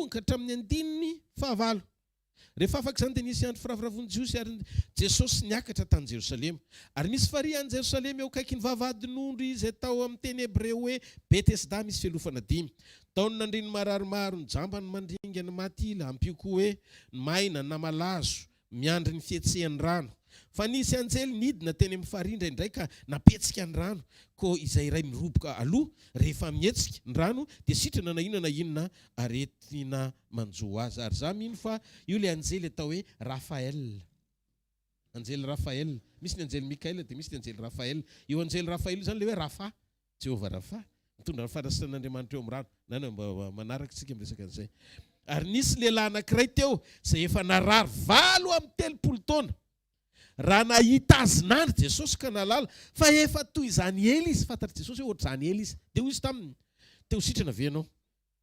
tonga hatramin'ny andininy fahavalo. Rehefa afaka izany dia nisy andro firavoravoan'i Jiosy ary Jesosy niakatra tany Jerosalema. Ary nisy farihy any Jerosalema eo akaiky ny vavahadin'ondry izay tao amin'ny teny Hebreo hoe Betesda misy fialofana 5. Taony nandriny mararomaro ny jambany mandringa ny matila, ampio koa hoe maina na malazo miandry ny fietsehan'ny rano. Fa nisy anjely nidina teny amin'ny farihy indraindray ka napetsika ny rano. Ko izay iray miroboka aloha rehefa mietsika ny rano dia sitrana na inona aretina manjo azy. Ary za mino fa io le anjely atao hoe Rafael. Anjely Rafael. Misy ny anjely Mikael dia misy ny anjely Rafael. Io anjely Rafael izany le hoe Rafa, Jehovah Rafa. Mitondra ny farasan'Andriamanitra eo amin'ny rano. Na mba manaraka isika miresaka an'izay. Ary nisy lehilahy anankiray teo izay efa narary 7 taona. Raha nahita azy nandry Jesosy ka nalala fa efa toy izany ela izy, fantatra Jesosy hoe ohatr' izany ela izy. Dia hoy izy taminy, teo sitrana ve ianao?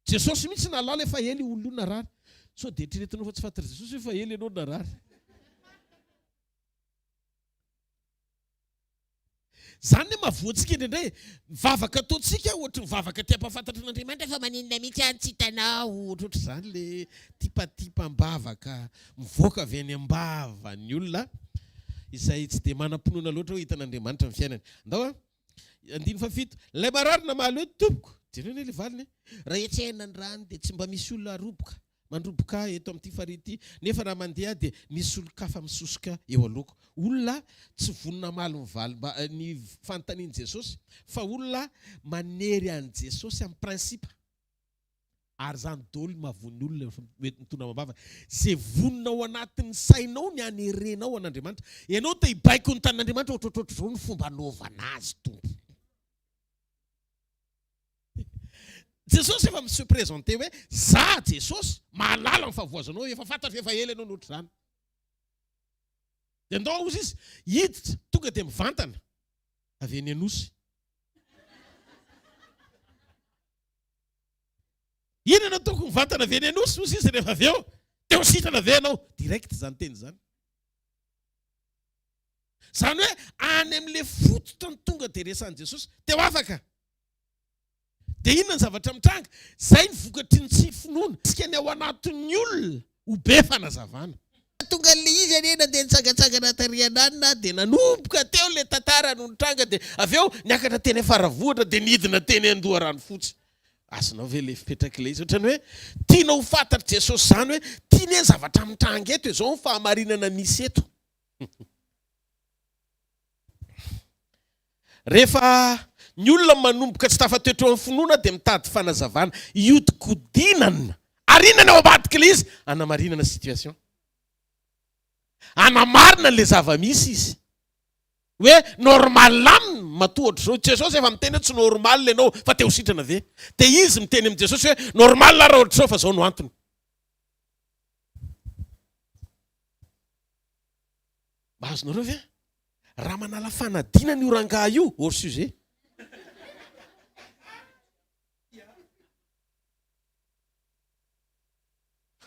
Jesosy mihitsy nalala efa ela olo io narary. So dia eritreretinao fa tsy fantatra Jesosy efa ela ianao narary. Zany ny mahavoantsika indraindray vavaka ataontsika ohatry ny vavaka ty ampafantatra n'Andriamanitra fa maninona mihitsy any tsy hitanao. Ohatr' izany le tipatipam-bavaka mivoaka avy any am-bava ny olona izay tsy dia manam-pinoana loatra hoe hitan'Andriamanitra amin'ny fiainany. Andao a, 17. Ilay marary namaly hoe tompoko. Jerena ilay valiny. Raha etsehana ny rano dia tsy mba misy olona roboka. Mandroboka eto amin'ity farihy ity. Nefa raha mandeha dia misy olon-kafa misosoka eo alohako. Olona tsy vonona maly ny fanontanian'i Jesosy, fa olona manery an'i Jesosy amin'ny prinsipa. Ary zany daholo mahavony olona mitondra mambava. Izay voninao anatin'ny sainao ny hanerenao an'Andriamanitra. Ianao dia hibaiko ny tanan'Andriamanitra ohatrohatrotro izao ny fomba anaovana azy tompo. Jesosy efa se présente hoe za Jesosy mahalala ny fahavoazanao, efa fantatra efa ela ianao nohatra izany. Dia andao ozy izy hiditra tonga dia mivantana avy eny Anosy. Inona toko mivantana avy eny Anosy ozy izy rehefa avy eo teo sitrana avy ianao direct zany teny zany. Zany hoe any amin'ilay fototra ny tonga dia resan'i Jesosy teo afaka. Dia inona ny zavatra mitranga? Zay ny vokatry ny tsy finoana. Tsika ny ao anatin'ny olona ho be fanazavana. Tonga le izy anena dia nitsangatsangana tariananina dia nanomboka teo le tantara no nitranga dia avy eo niakatra teny Faravohitra dia nidina teny Andoharano fotsy. Azonao ve le fipetraka ilay izy ohatrany hoe tianao ho fantatra Jesosy zany hoe tiany ny zavatra mitranga eto izao ny fahamarinana misy eto. Rehefa ny olona manomboka tsy tafatoetra amin'ny finoana dia mitady fanazavana iodikodinana. Ary inona ao ambadika ilay izy? Hanamarinana situation. Hanamarina le zava-misy izy. Hoe normal aminy matohatra zao. Jesosy efa miteny tsy normal ianao fa teo sitrana ve? Dia izy miteny amin'ny Jesosy hoe normal raha ohatra zao fa zao no antony. Azonareo ve? Raha manala fanadina ny oranga io hors sujet.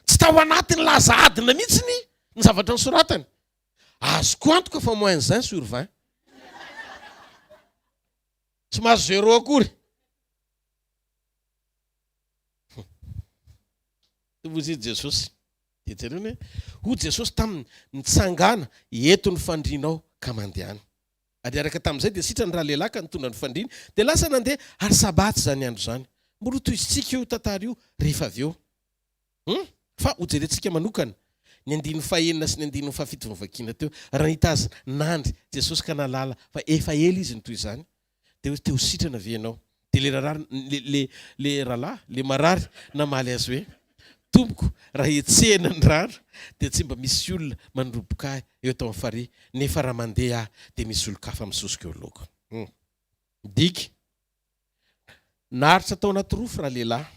Tsy tao anatin'ny laza adina mihitsy ny zavatra ny soratany. Azoko antoka fa moins 1 sur 20. Tsy mahazo 0 akory. Tovozy Jesosy. Dia jerena hoe Jesosy taminy nitsangana eto ny fandrinao ka mandehana. Ary araka tamin'izay dia sitrany raha lehilahy ka nitondra ny fandriny dia lasa nandeha ary sabaty zany andro zany. Mbola toy isitsika io tantara io rehefa avy eo. Fa hojerentsika manokana ny 15 sy ny 17 vavakina teo raha nahita azy nandry Jesosy ka nalala fa efa ela izy ny toy izany dia teo sitrana ve ianao. Dia le rahalahy le marary namaly azy hoe tompoko raha etsehana ny rano dia tsy mba misy olona mandroboka eo tao amin'ny farihy nefa raha mandeha dia misy olon-kafa misosoka eo alohako. Diky naharitra tao anaty rofo raha lehilahy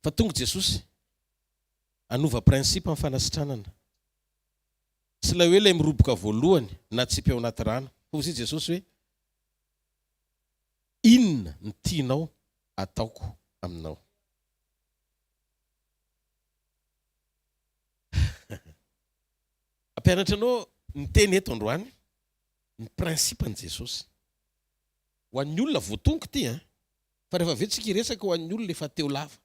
fa tonga Jesosy anova prinsipa amin'ny fanasitranana. Tsy ilay hoe ilay miroboka voalohany na tsipy ao anaty rano. Hozy Jesosy hoe inona ny tianao ataoko aminao. Ampianatra anao ny teny eto androany ny prinsipan'i Jesosy. Ho an'ny olona voatonga ity fa rehefa avetsika iresaka ho an'ny olona efa teo lava.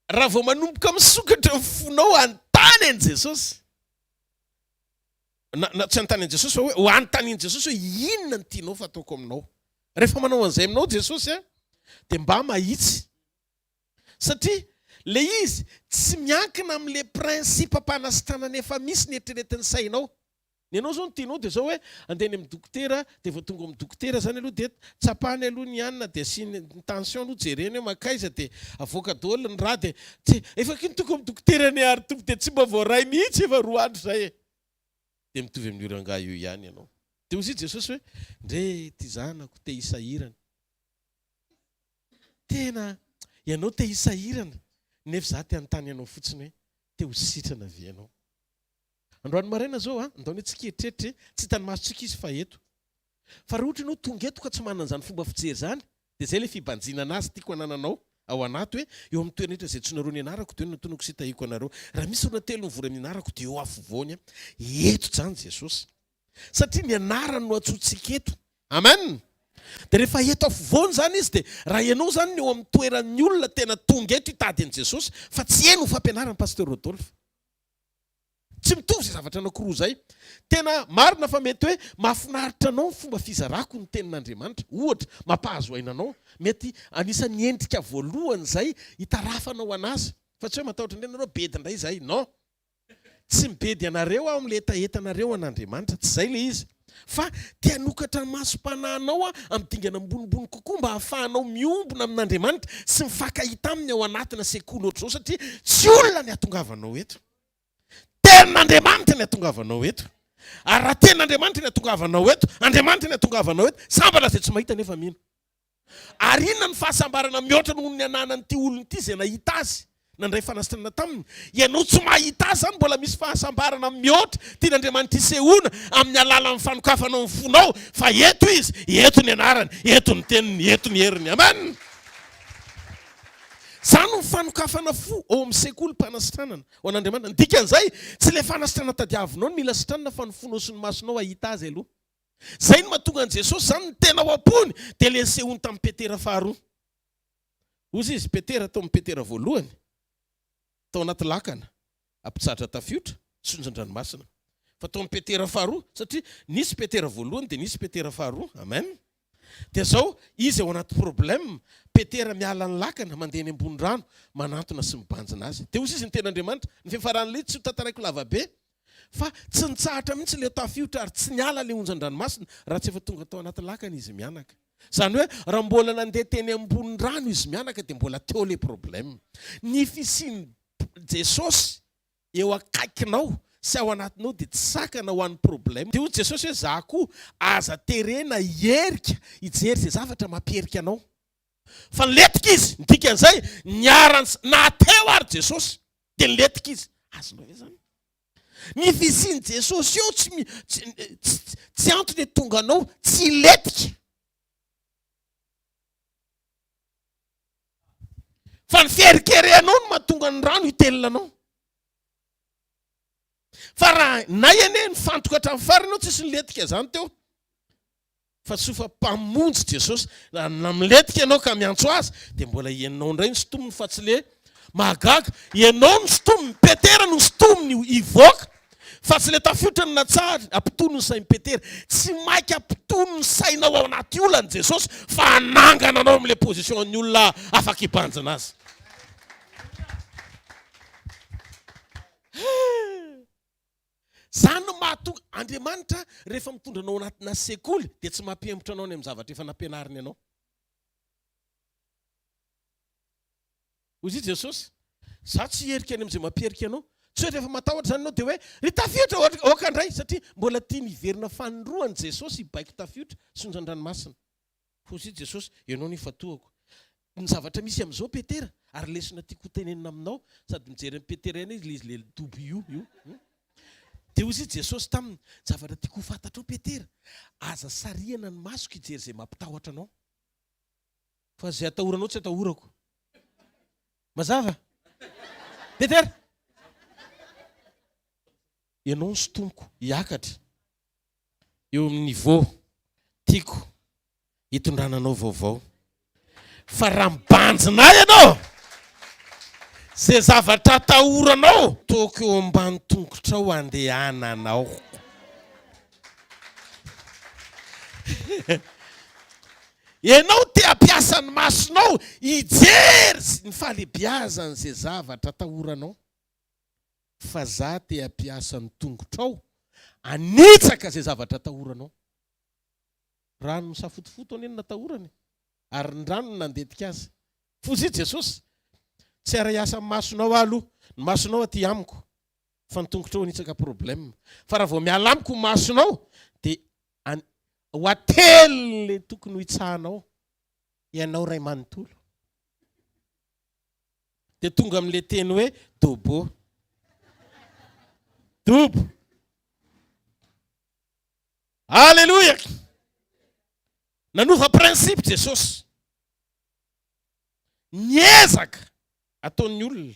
Raha vao manomboka misokatra fonao antany an' Jesosy. Tsy antany an' Jesosy fa hoe ho antany an' Jesosy hoe inona ny tianao fataoko aminao. Rehefa manao an'izay aminao Jesosy dia mba mahitsy. Satria le izy tsy miankina amin'le prinsipa mpanasitrana efa misy ny eritreretin'ny sainao. Ny anao zao ny tianao dia zao hoe andeha any amin'ny dokotera dia vao tonga amin'ny dokotera zany aloha dia tsapahany aloha ny anina dia asiany tension aloha jereny hoe makaiza dia avoaka daholo ny raha dia efa kiny tonga amin'ny dokotera ny ary tompo dia tsy mba voaray mihitsy efa 2 andro zay. Dia mitovy amin'ny rangahy io ihany ianao. Dia hozy Jesosy hoe ndre ty zanako te hisahirana. Tena ianao te hisahirana nefa za te anontany ianao fotsiny hoe te ho sitrana ve ianao. Androany maraina zao andaony tsy keritreritry tsy tany masotsika izy fa eto. Fa raha ohatra ianao tonga eto ka tsy manana zany fomba fijery zany dia zay le fibanjina anazy tiako anananao ao anaty hoe eo amin'ny toerana zay tsonareo ny anarako dia eo natonako sy tahiko anareo. Raha misy olona telo mivory amin'ny anarako dia eo afovoany eto zany Jesosy. Satria ny anarany no atsotsika eto. Amen. Dia rehefa eto afovoany zany izy dia raha ianao zany eo amin'ny toeran'ny olona tena tonga eto hitady an' Jesosy fa tsy eno ho fampianaran'ny pasteur Rodolphe. Tsy mitovy izay zavatra anankiroa zay. Tena marina fa mety hoe mahafinaritra anao ny fomba fizarako ny tenin'Andriamanitra. Ohatra mampahazo aina anao. Mety anisan'ny endrika voalohany zay hitarafanao anazy. Fa tsy hoe matahotra indray anareo bedy indray zay. Non. Tsy mibedy anareo aho amin'le etaetanareo an'Andriamanitra. Tsy zay le izy. Fa tia nokatra ny masom-panahinao amin'ny dingana ambonimbony kokoa mba hahafahanao miombona amin'Andriamanitra sy mifankahita aminy ao anatina sekoly ohatr'izao satria tsy olona ny atongavanao eto. Tenin'Andriamanitra ny atongavanao eto. Ary raha tenin'Andriamanitra ny atongavanao eto, Andriamanitra ny atongavanao eto, sambala izay tsy mahita nefa mino. Ary inona ny fahasambarana mihoatra noho ny ananan'ity olona ity izay nahita azy nandray fanasitrana taminy. Ianao tsy mahita azy zany mbola misy fahasambarana mihoatra tian'Andriamanitra isehoana amin'ny alalan'ny fanokafanao ny fonao fa eto izy, eto ny anarany, eto ny teniny, eto ny heriny. Amen. Zany ny fanokafana fo ao amin'ny sekoly mpanasitranana ho an'Andriamanitra. Ny dikan'izay tsy ilay fanasitrana tadiavinao no mila sitranana fa ny fonao sy ny masonao ahita azy aloha. Zay no mahatonga an' Jesosy zany ny tena ao am-pony dia ilay sehoany tamin'ny Petera faharoa. Ozy izy Petera tao amin'ny Petera voalohany tao anaty lakana ampitsatra tafiotra sonjan-dranomasina. Fa tao amin'ny Petera faharoa satria nisy Petera voalohany dia nisy Petera faharoa. Amen. Dia zao izy ao anaty problème. Petera miala ny lakana mandeha ny ambony rano manantona sy mibanjina azy. Dia hozy izy ny ten'Andriamanitra ny fiafaran'ilay tsy ho tantaraiko lavabe fa tsy nitsahatra mihitsy ilay tafiotra ary tsy niala ilay onjan-dranomasina raha tsy efa tonga tao anaty lakana izy mianaka. Zany hoe raha mbola nandeha teny ambony rano izy mianaka dia mbola teo ilay problème. Ny fisian'i Jesosy eo akaikinao sy ao anatinao dia tsy sakana ho an'ny problème. Dia hoy Jesosy hoe za koa aza terena hierika hijery izay zavatra mampierika anao. Fa niletika izy, ny dikan'izay niarany nateo ary Jesosy dia niletika izy. Azonao ve zany? Ny fisian'i Jesosy eo tsy antony hoe tonga anao tsy letika. Fa ny fierikerenao no mahatonga ny rano hitelina anao. Fa raha na ene ny fantoka hatramin'ny farany ao tsisy niletika zany teo. Fa tsy fa mpamonjy Jesosy na miletika ianao ka miantso azy dia mbola ianao indray ny sotominy fa tsy le mahagaga. Ianao ny sotominy, Petera no sotominy hivoaka fa tsy le tafiotra ny natsahatra ampitono ny sain'i Petera. Tsy mainky ampitono ny sainao ao anaty olana Jesosy fa anangana anao amin'ilay position-ny olona afaka hibanjana azy. Zany no mahatonga Andriamanitra rehefa mitondra anao anatina sekoly dia tsy mampiembotra anao ny amin'ny zavatra efa nampianariny anao. Hozy Jesosy, za tsy hierika any amin'izay mampierika anao. Tsy hoe rehefa matahotra zany anao dia hoe ry tafiotra oakandray satria mbola tia niverina fanoroany Jesosy hibaiko tafiotra sonjan-dranomasina. Hozy Jesosy, ianao ny fatohako. Ny zavatra misy amin'izao Petera ary lesona tiako tenenina aminao sady mijery amin'ny Petera eny izy le W io. Dia hozy Jesosy taminy zavatra tiako fantatrao Petera, aza sariana ny masoko hijery izay mampitahotra anao. Fa izay atahoranao tsy atahorako. Mazava? Petera? Ianao ny sotomiko hiakatra eo amin'ny niveau tiako hitondrana anao vaovao. fa raha mibanjinay ianao zay zavatra atahoranao toko eo ambany tongotra ao andehananao. Ianao te hampiasa ny masonao hijery ny fahalebiazan'izay zavatra atahoranao, fa za te hampiasa ny tongotrao anitsaka zay zavatra atahoranao. Rano misafotofoto any natahorany ary ny rano nandetika azy. Fozy Jesosy tsy ara hiasa amin'ny masonao aloha, ny masonao aty amiko fa ny tongotrao anitsaka problème. Fa raha vao miala amiko ny masonao dia ho ately le tokony ho hitsahanao, ianao ray manontolo. Dia tonga amin'le teny hoe dobo. Dobo. Alléluia. Nanova principe Jesosy. Niezaka ataon'ny olona.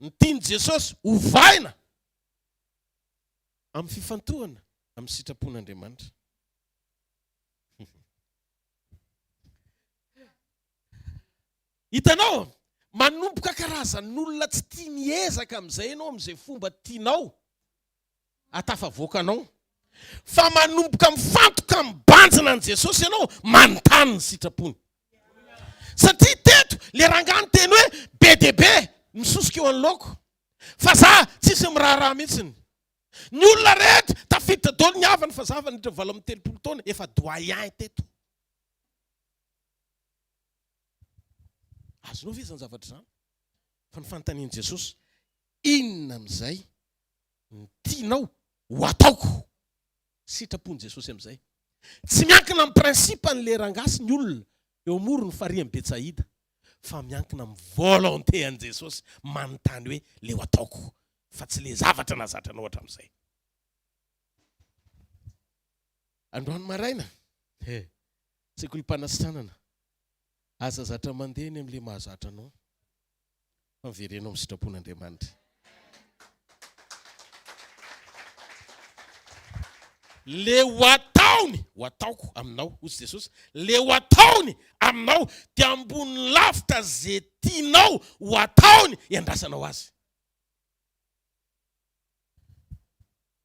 Ny tiany Jesosy hovaina amin'ny fifantohana amin'ny sitrapon'Andriamanitra. Hitanao, manomboka karazan'olona tsy tia miezaka amin'izay ianao amin'izay fomba tianao atafavoakanao. Fa manomboka mifantoka mibanjina an' Jesosy ianao manontany ny sitrapony. Satria teto le rangano teny hoe be de be misosika eo an'laoko. Fa za tsisy miraharaha mihitsiny. Ny olona rehetra tafiditra daholo ny havany fa za niditra 30 taona efa doyen teto. Azonao ve zany zavatra zany? Fa ny fanontanian'i Jesosy, inona amin'izay ny tianao ho ataoko? Sitrapon'i Jesosy amin'izay. Tsy miankina amin'ny principe an'le rangasy ny olona eo amorony farian'i Betsaïda, fa miankina amin'ny volonté an'i Jesosy manontany hoe le ho ataoko, fa tsy le zavatra nazatranao hatramin'izay. Androany maraina, sekolim-panasitranana, aza zatra mandeha ny amin'le mahazatra anao, fa miverenao amin'ny sitrapon'Andriamanitra. Le ho ataony, ho ataoko aminao, hozy Jesosy, le ho ataony aminao dia ambony lavitra zay tianao ho ataony iandrasanao azy.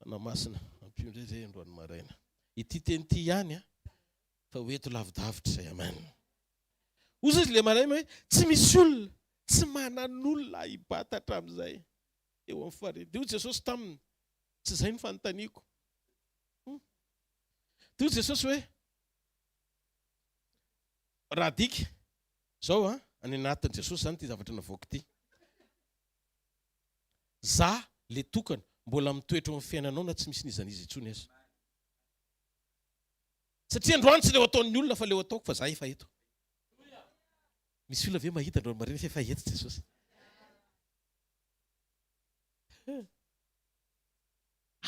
Anamasina, ampiondray zay androany maraina. Ity teny ity ihany, fa hoeto lavidavitra zay, amen. Hozy izy le maraina hoe, tsy misy olona, tsy manan'olona hibatatra amin'izay. Eo amin'ny faridy. Dia hozy Jesosy taminy, tsy izay ny fanontaniako. Dia hozy Jesosy hoe, raha dika, zao any anatin'i Jesosy zany ty zavatra navoaka ty. Za le tokana mbola mitoetra amin'ny fiainanao na tsy misy nizanizy intsony azy. Satria androany tsy le ho ataon'ny olona fa le ho ataoko fa za efa eto. Misy olona ve mahita androany marina efa eto Jesosy?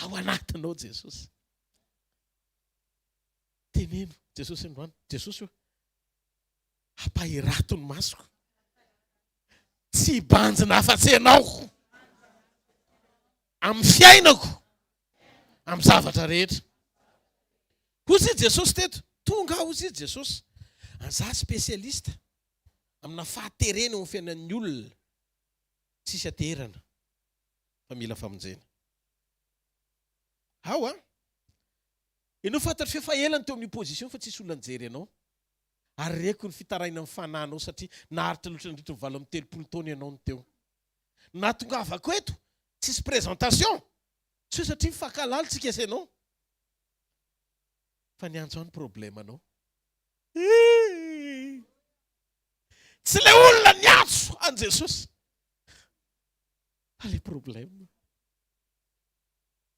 Ao anatinao Jesosy. Teneno Jesosy androany. Jesosy io ampahirato ny masoko. Tsy banjina afa-tsy anao amin'ny fiainako, amin'ny zavatra rehetra. Hozy Jesosy teto, tonga hozy Jesosy. Za spesialista amina fahaterena eo amin'ny fiainan'ny olona. Tsisy aterana, fa mila famonjena. Ao ianao fantatry fa elany teo amin'ny position fa tsisy olona nijery anao. Ary reko ny fitaraina amin'ny fanahinao satria naharitra loatra nandritra 30 taona ianao ny teo. Natongavako eto, tsisy présentation. Tsy hoe satria mifankalalo tsika isanao. Fa niantso any problème anao. Tsy le olona niantso an Jesosy. Le problème.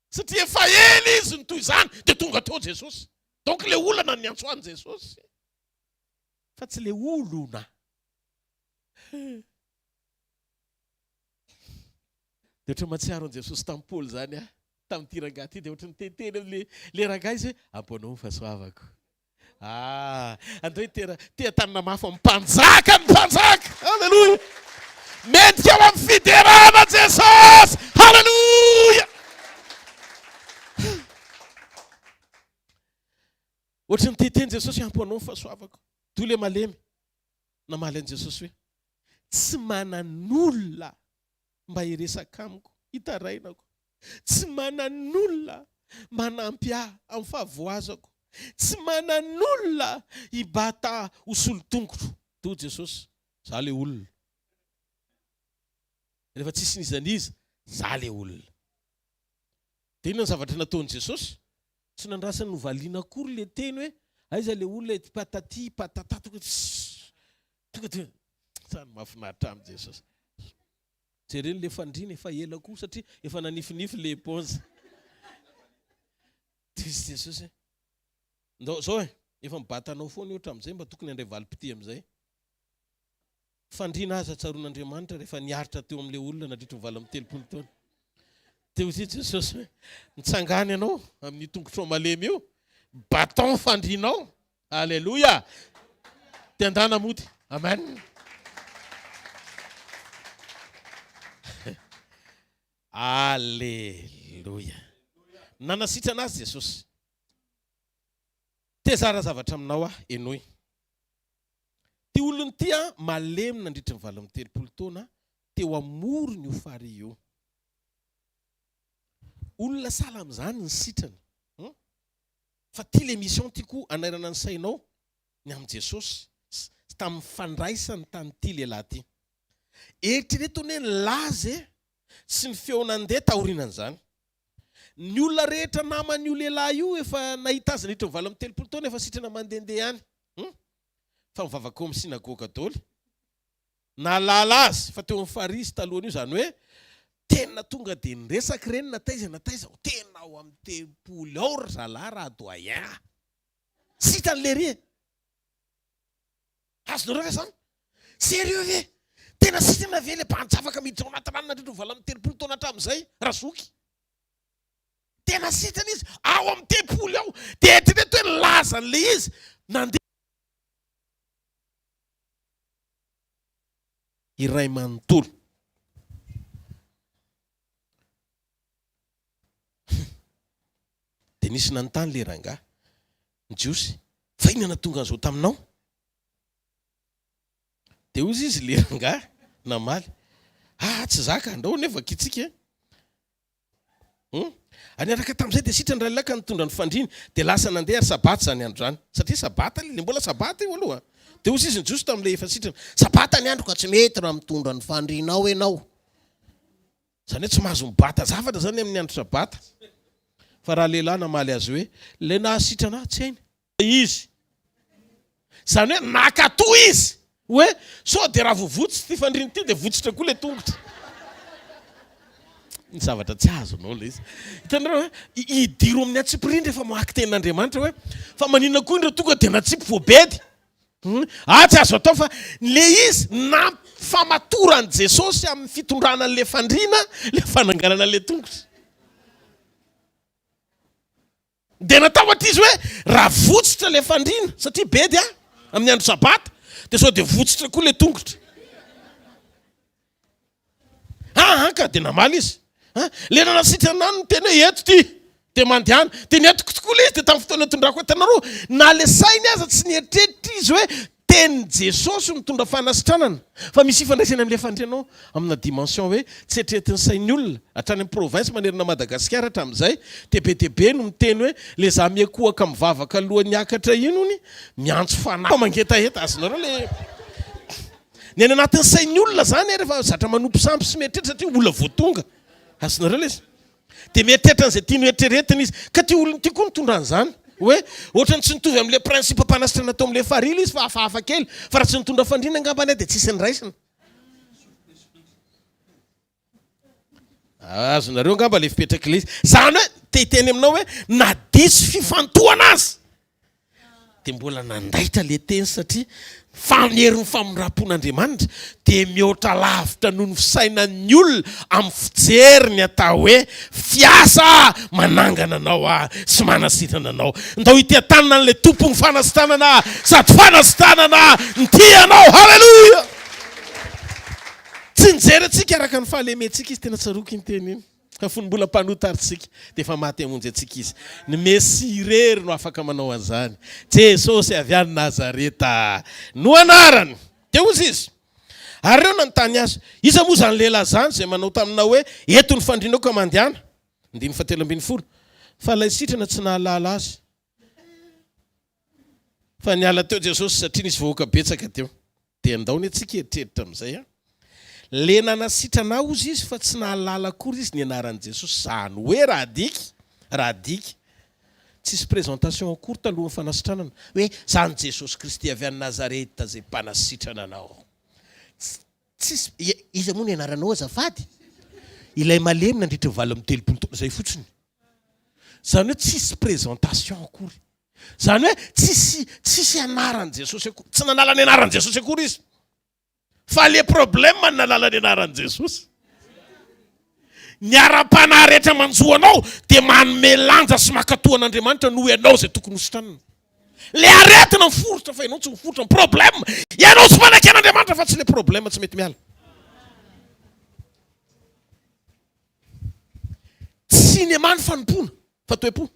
Satria efa ela izy ny toy izany dia tonga tao Jesosy. Donc le olona niantso an Jesosy. Fa tsy le olona. Dia ohatry matsiaro an Jesosy tamin'ny Paoly zany tamin'ny ty rangahy ty dia ohatry ny teteny amin'le rangahy izy hoe amponao ny fahasoavako. Andreo te tanana mafy amin'ny mpanjaka ny mpanjaka. Halleluja. Mendrika ao amin'ny fiderana Jesosy. Halleluja. Ohatry ny teteny Jesosy amponao ny fahasoavako. Toy le malemy. namaly an Jesosy hoe tsy manan'olona mba hiresaka amiko hitarainako, tsy manan'olona manampy ahy amin'ny fahavoazako, tsy manan'olona hibata hosolo-tongotro. To Jesosy, za le olona. Rehefa tsisy nizaniza, za le olona. Dia inona ny zavatra nataon'i Jesosy? Tsy nandrasany novaliana akory le teny hoe aiza le olona patati patata tonga dia sany mahafinaritra amin'i Jesosy. Jereny le fandriana efa ela koa satria efa nanifinify le éponge. Dizy Jesosy zao efa mibatanao foana io hatramin'izay mba tokony handray valim-pity amin'izay. Fandriana aza tsaron'Andriamanitra rehefa niaritra teo amin'ilay olona nandritra ny 30 taona. Teo izy Jesosy hoe mitsangany ianao amin'ny tongotro malemy io, baton fandrianao. Alléluia. Tiandana mody. Amen. Alléluia. Nanasitrana azy Jesosy. Tezara zavatra aminao enoy. Ty olony ty malemy nandritra ny 30 taona teo amorony io fary io. Olona sala amin'izany ny sitrany. Fa ty le mission ty koa anairana ny sainao ny amin'ny Jesosy tamin'ny fandraisany tany ty lehilahy ty. Eritrereto hoe laza sy ny feonandeha taorinan'izany. Ny olona rehetra naman'io lehilahy io efa nahita azy nandritra ny 30 taona efa sitrana mandehandeha ihany. Fa mivavaka amin'ny sinagoga daholo. Nalala azy fa teo amin'ny farisy talohan'io zany hoe tena tonga dia niresaka ireny nataiza tena ao amin'ny telopolo ao ry zalahy raha doyen. Sitany le ry. Azonareo ve zany? Sérieux ve? Tena sitana ve le mpanjavaka miditra ao anaty rano nandritra ny 30 taona hatramin'izay razoky? Tena sitana izy ao amin'ny telopolo ao dia eritrereto hoe laza an'le izy nandeha iray manontolo. Dia nisy nanontany le rangahy ny Jiosy, fa inona tonga an'izao taminao? Dia ozy izy le rangahy namaly, tsy zaka andao nefa kitsika. Aniaraka tamin'izay dia sitrany ralilaka nitondra ny fandriany dia lasa nandeha ary sabata zany andro zany. Satria sabata le mbola sabata io aloha. Dia ozy izy ny Jiosy tamin'ilay efa sitrany, sabata ny andro ka tsy mety raha mitondra ny fandrianao ianao. Zany hoe tsy mahazo mibata zavatra zany amin'ny andro sabata. Fa raha lehilahy namaly azy hoe le nahasitrana tsy hainy izy. Zany hoe nakatoa izy hoe sao dia raha vovotsy ty fandriany ty dia votsitra koa le tongotra. Ny zavatra tsy azonao le izy. Hitanareo hoe idiro amin'ny atsipirindra efa mahaky tenin'Andriamanitra hoe fa maninona koa indreo tonga dia natsipy voabedy. Tsy azo atao fa le izy nampifamatorany Jesosy amin'ny fitondrana an'le fandriana le fananganana an'le tongotra. Dia natahotra izy hoe raha votsitra le fandriana satria bedy amin'ny andro sabata dia sao dia votsitra koa le tongotra. Ka dia namaly izy. Le nanasitrana ny tena eto ty dia mandehana dia niatoko tokoa le izy dia tamin'ny fotoana tondrako hitanareo na le sainy aza tsy nieritreritry izy hoe tenin Jesosy mitondra fanasitranana. Fa misy ifandraisana amin'ilay fandrianao amina dimension hoe tsy eritreretin'ny sain'ny olona hatrany amin'ny province manerana Madagasikara hatramin'izay TBTB no miteny hoe le za miakohaka mivavaka alohan'ny akatra ino ny miantso fanahy mangetaheta. Azonareo le ny any anatin'ny sain'ny olona zany rehefa zatra manompo sampy sy mieritreritra satria olona voatonga. Azonareo le izy dia mieritreritra an'izay tiany eritreretina izy ka ty olona ty koa mitondra an'izany hoe ohatrany tsy nitovy amin'ilay principe mpanasitrana tao amin'ilay farila izy fa hafahafa kely fa raha tsy nitondra fandriana angambany dia tsisy ny raisina. Azonareo angamba le fipetraka le izy zany hoe tehiteny aminao hoe na diso fifantohana azy dia mbola nandaitra le teny satria faneriny famonram-pon'Andriamanitra dia mihoatra lavitra noho ny fisainan'ny olona amin'ny fijeriny atao hoe fiasa manangana anao sy manasitrana anao. Ndao hitiatanana an'ilay tompony fanasitranana sady fanasitranana ny tianao. Halleluja. Tsy nijery antsika araka ny fahalementsika izy tena tsaroky ny teny iny. Ka fony mbola mpanotarintsika dia efa maty hamonjy antsika izy. Ny Messia irery no afaka manao an'izany. Jesosy avy any Nazareta no anarany dia ozy izy ary reo nanontany azy iza moa zany lehilahy zany zay manao tamina hoe eto ny fandrinako mandiana 17 fa lay sitrana tsy nahalala azy fa niala teo Jesosy satria nisy vahoaka betsaka teo dia andaony atsika eritreritra amin'izay le nanasitrana ozy izy fa tsy nahalala akory izy ny anaran'i Jesosy zany hoe raha diky tsisy présentation akory talohan'ny fanasitranana hoe zany Jesosy Kristy avy any Nazareta zay mpanasitrana anao tsisy iza moa ny anaranao azafady ilay malemy nandritra 7 taona zay fotsiny zany hoe tsisy présentation akory zany hoe tsisy anaran'i Jesosy akory tsy nanala ny anaran'i Jesosy akory izy fa le problème nanala ny anaran'i Jesosy ny ara-panahy rehetra manjoanao dia manome lanja sy makatoan'Andriamanitra noho ianao zay tokony hositranana le aretina miforotra fa ianao tsy miforotra ny problème ianao tsy manan-kena an'Andriamanitra fa tsy le problème tsy mety miala tsy ny many fanompona fa toe-po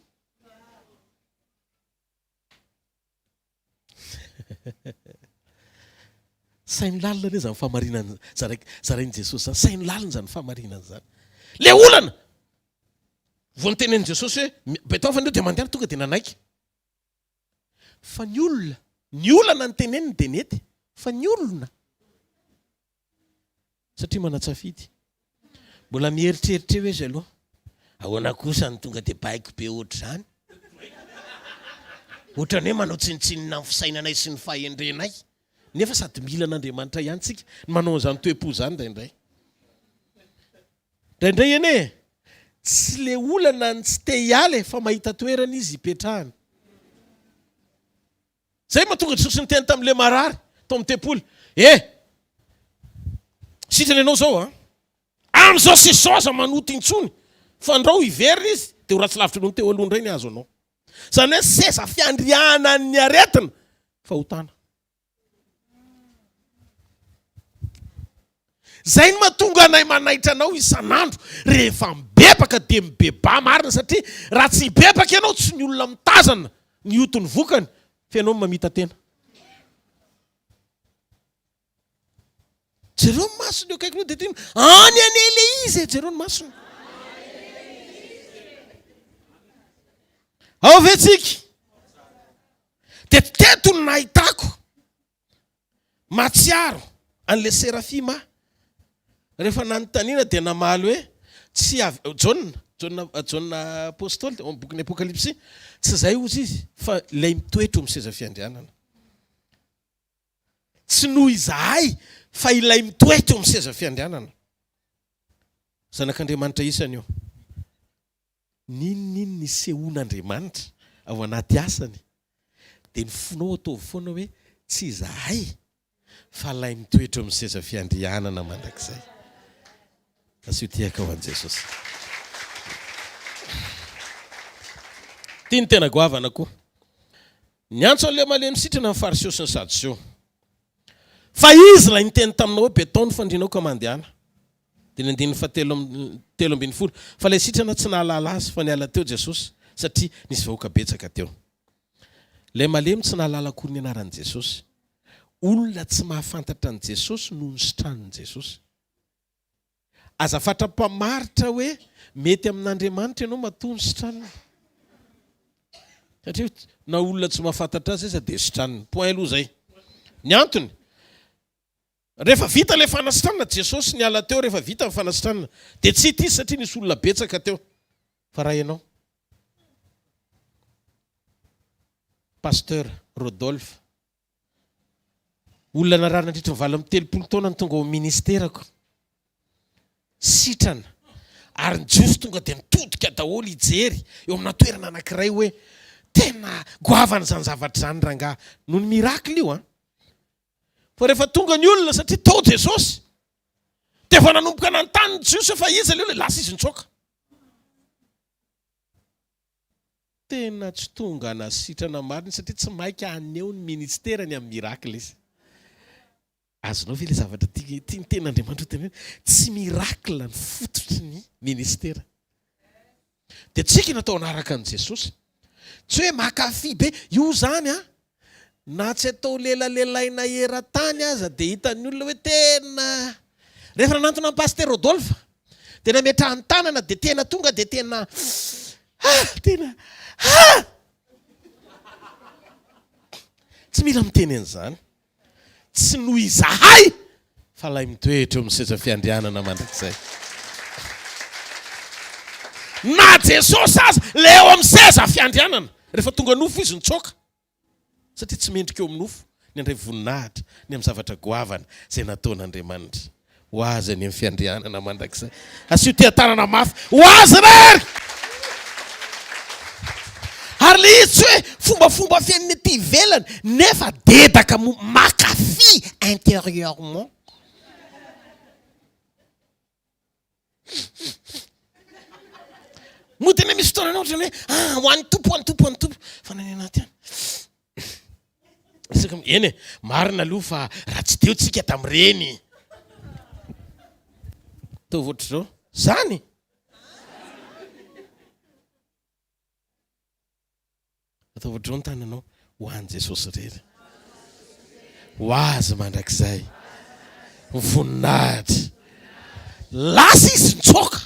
sainy lalina ne zany fahamarinana zarainy Jesosy zany sainy lalina zany fahamarinana zany le olana vao nitenen'i Jesosy hoe betao fa ndreo dia mandeha tonga dia nanaiky fa ny olana niteneniny dia nety fa ny olona satria manatsafidy mbola mieritreritra hoe izy aloha ahoana kosa ny tonga dia baiko be ohatra zany ohatrany hoe manao tsinitsinina ny fisainanay sy ny fahendrenay nefa sady mila an'Andriamanitra ihany tsika manao an'izany toe-po zany indraindray ene tsy le olana ny tsy te hiala fa mahita toerana izy hipetrahany zay mahatonga Jesosy niteny tamin'le marary tao amin'ny tempoly sitrany ianao zao am'izao sisy aza manoty intsony fa andrao hiverina izy dia ho ratsy lavitra noho ny teo aloha indray ny azo anao zany hoe seza fiandriana ny aretina fa hotana zay ny mahatonga anay manaitra anao isan'andro rehefa mibebaka dia mibeba marina satria raha tsy hibebaka ianao tsy ny olona mitazana ny otony vokany fa ianao mamita tena jereo ny masony eo kaikinao dia tiny any anele izy jereo ny masony ao vetsika dia teto ny nahitako matsiaro an'le serafima rehefa nanontaniana dia namaly hoe tsy Jauna apôstôly bokin'ny apokalypsy tsy zay ozy izy fa ilay mitoetra amin'ny seza fiandrianana tsy noho izahay fa ilay mitoetra amin'ny seza fiandrianana zanak'Andriamanitra isany io ninonino ny sehoan'Andriamanitra ao anaty asany dia ny fonao ataovy foana hoe tsy izahay fa ilay mitoetra amin'ny seza fiandrianana mandrakizay asotiaka ho an'i Jesosy tia ny tena goavana koa ny antso an'ilay malemy sitrana ny fariseo sy ny sadoseo fa izy raha niteny taminao hoe betao ny fandrinao ka mandehana dia ny andininy fa 7 fa ilay sitrana tsy nahalala azy fa niala teo Jesosy satria nisy vahoaka betsaka teo ilay malemy tsy nahalala akory ny anaran'i Jesosy olona tsy mahafantatra an'i Jesosy noho ny sitranin'i Jesosy aza fatra-pamaritra hoe mety amin'Andriamanitra ianao matoa ny sitranina satria na olona tsy mahafantatra azy izy dia sitranina point aloha zay ny antony rehefa vita ilay fanasitranana Jesosy niala teo rehefa vita ny fanasitranana dia tsy hita izy satria nisy olona betsaka teo fa raha ianao pasteur Rodolphe olona narary nandritra ny 30 taona ny tonga ao ministerako sitrana ary ny jiosy tonga dia mitodika daholo hijery eo amina toerana anankiray hoe tena goavana zany zavatra zany rangaha noho ny mirakly io fa rehefa tonga ny olona satria tao Jesosy dia efa nanomboka nanontany ny jiosy fa izy aleo lasa izy nitsoaka tena tsy tonga nasitrana mariny satria tsy maika aneo ny ministerany amin'ny mirakly izy azonao ve le zavatra tia ny ten'Andriamanitra tena tsy mirakla ny fototry ny ministera dia tsika natao anaraka an'i Jesosy tsy hoe makafy be io zany na tsy atao lelalelaina era-tany aza dia hitan'ny olona hoe tena rehefa nanantona paster Rodolphe tena metrahany tanana dia tena tonga dia tena tsy mila miteny an'izany tsy noho izahay fa lay mitoetra eo amin'ny seza fiandrianana mandrakizay na Jesosy aza le eo amin'ny seza fiandrianana rehefa tonga nofo izy nitsoaka satria tsy mendrika eo amin'ny nofo ny andray voninahitra ny amin'ny zavatra goavana izay nataon'Andriamanitra ho azy any amin'ny fiandrianana mandrakizay asio tia-tanana mafy ho azy rery ary le izy tsy hoe fombafomba fiainana ety ivelany nefa dedaka makafy intérieurement moa tena misy fotoana anao ohatrany hoe ho an'ny tompo fa nany anaty any eny e marina aloha fa raha tsy deo tsika tamin'ireny tao voatra zao zany atao voatra zao ny tananao ho an'i Jesosy rery ho azy mandrakizay voninahitra lasa izy nitsoaka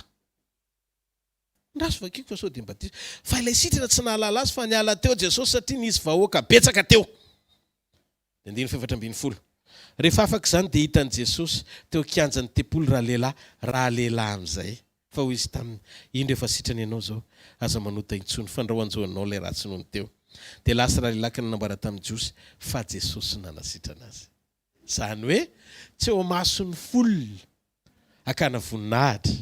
ndaso vakiko fa sao dia mba fa ilay sitrana tsy nahalala azy fa niala teo Jesosy satria nisy vahoaka betsaka teo. Andiny fefatra ambin'ny folo. Rehefa afaka izany dia hitan'i Jesosy teo kianjan'ny tempolo raha lehilahy amin'izay fa hoy izy taminy indro efa sitrany ianao zao aza manota intsony fandrahoanjoanao ilay raha tsy nohony teo dia lasa raha lehilahy ka nanambara tamin'ny Jiosy fa Jesosy nanasitrana azy. Izany hoe tsy eo mason'ny folo akana voninahitra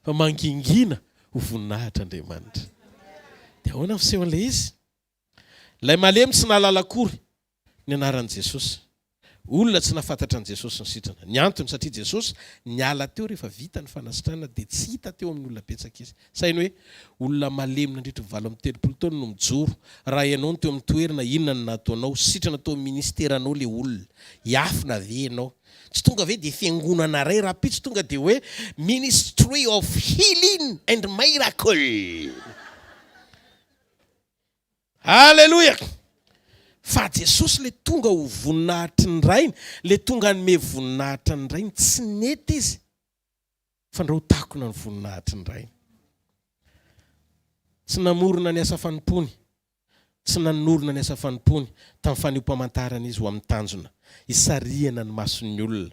fa mangingina ho voninahitra Andriamanitra. Dia ahoana fisehoan'ilay izy? Ilay malemy tsy nahalala akory ny anaran'i Jesosy. Olona tsy nafantatra an'i Jesosy ny sitrana. Ny antony satria Jesosy niala teo rehefa vita ny fanasitrana dia tsy hita teo amin'ny olona betsaka izy. Sainy hoe olona malemy nandritra 7 taona no mijoro. Raha ianao teo amin'ny toerana inona no nataonao? Sitrana tao amin'ny ministeranao ilay olona. Hiafina ve ianao? Tsy tonga ve dia fiangonana iray rapy tsy tonga dia hoe Ministry of Healing and Miracle. Halleluja! Fa Jesosy le tonga ho voninahitry ny rainy, le tonga hanome voninahitra ny rainy, tsy nety izy fa ndra ho takona ny voninahitry ny rainy. Tsy namorona ny asa fanompony, tsy nanorona ny asa fanompony tamin'ny faneho-pamantarana izy ho amin'ny tanjona, hisariana ny mason'ny olona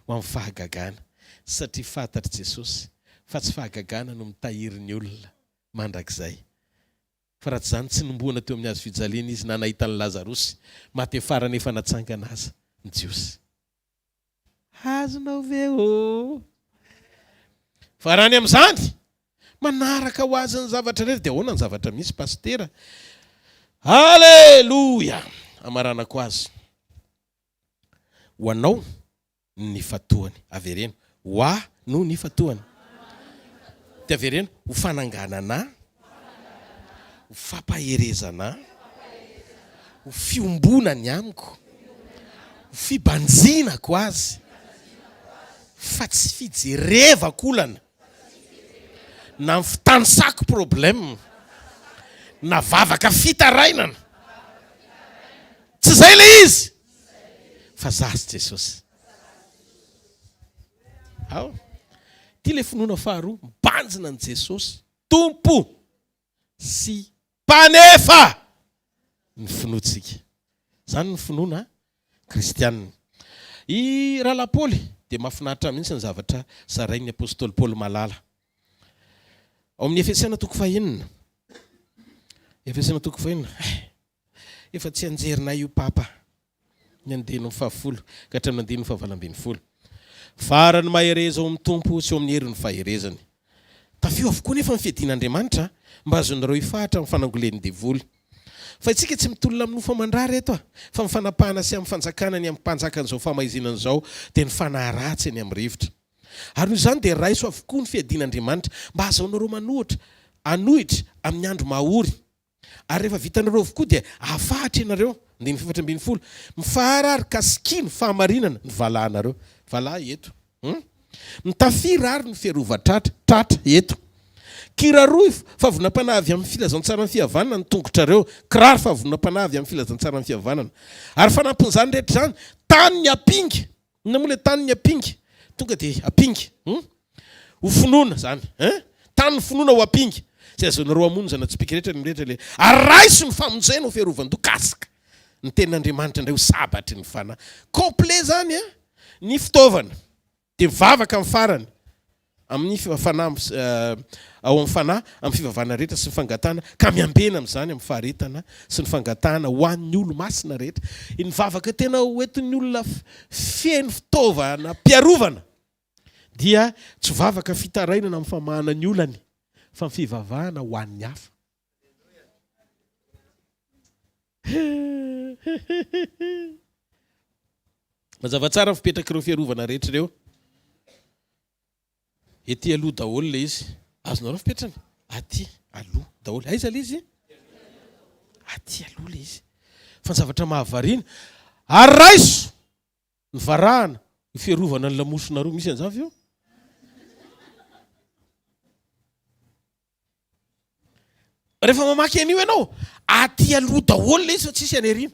ho amin'ny fahagagana, satria fantatry Jesosy fa tsy fahagagana no mitahiry olona mandrakizay. Fa raha tsy zany tsy nomboana teo amin'ny hazo fijaliana izy na nahitany Lazarosy maty farany efa natsangana aza ny Jiosy. Azonao ve o? Fa raha ny amin'izany manaraka ho azy ny zavatra rehetra dia ahoana ny zavatra misy pastera? Halleluja! Amaranako azy. Ho anao ny fatoany. Avereno. Ho no ny fatoany. Dia avereno. Ho fananganana. Ho fampaherezana. Ho fiombona ny amiko. Ho fibanjinako azy. Fa tsy fijerevako olana. Na fitansako problème. Na vavaka fitarainana. Tsy zay le izy. Fa zasy Jesosy. Ao. Ty le finoana faharoa. Mbanjina ny Jesosy. Tompo. Sy mpanefa. Ny finoatsika. Zany ny finoana kristianina. I Rahalahy Paoly dia mahafinaritra mihitsy ny zavatra zarain'ny apôstôly Paoly malala. Ao amin'ny Efesiana toko 5. Efesiana toko 5. Efa tsy anjerinay io papa. Ny andino 10 ka hatramin'ny andino 20. Farany mahereza ao amin'ny tompo sy ao amin'ny herin'ny faherezany. Tafio avokoa nefa ny fiadin'Andriamanitra mba azonareo hifahatra amin'ny fanangolen'ny devoly. Fa itsika tsy mitolona amin'ny nofamandrary eto fa ny fanapahana sy amin'ny fanjakana ny amin'ny mpanjakan'izao famaizinana izao dia ny fanaharatsy ny amin'ny rivotra. Ary noho izany dia raiso avokoa ny fiadin'Andriamanitra mba azaonareo manohitra anohitra amin'ny andro mahory. Ary rehefa vitanareo avokoa dia ahafahatra ianareo. Andiny 17. Mifaharary kasikino fahamarinana ny valahanareo. Valahy eto. Mitafiry ary ny fiarovatratra eto. Kiraroa favonam-panavy amin'ny filazantsara ny fihavanana ny tongotrareo. Kiraro favonam-panavy amin'ny filazantsara ny fihavanana. Ary fanampin'izany rehetra zany, tany ny apingy. Na moa le tany ny apingy. Tonga dia apingy. Ho finoana zany. Tany ny finoana ho apingy. Tsy azonareo amonjana tsipika rehetra ny rehetra le. Araiso ny famonjena ho fiarovan-dokasika. Ny tenin'Andriamanitra indray ho sabatry ny fanahy. Complet zany ny fitaovana. Dia mivavaka amin'ny farany. Amin'ny fanahy ao amin'ny fanahy, amin'ny fivavahana rehetra sy ny fangatana, ka miambena amin'izany amin'ny faharetana sy ny fangatana ho an'ny olo masina rehetra. Ny vavaka tena hoentin'ny olona feno fitaovana mpiarovana dia tsy vavaka fitarainana amin'ny famahana ny olany fa ny fivavahana ho an'ny hafa. Mazava tsara fipetraka ireo fiarovana rehetra ireo. Ety aloha daholo le izy. Azonareo fipetrana? Aty aloha daholo. Aiza le izy? Aty aloha le izy. Fa ny zavatra mahavariana, araiso ny varahana ny fiarovana ny lamosonareo. Misy an'izany ve io? Rehefa mamaky an'io ianao, aty aloha daholo le izy fa tsisy aneriana.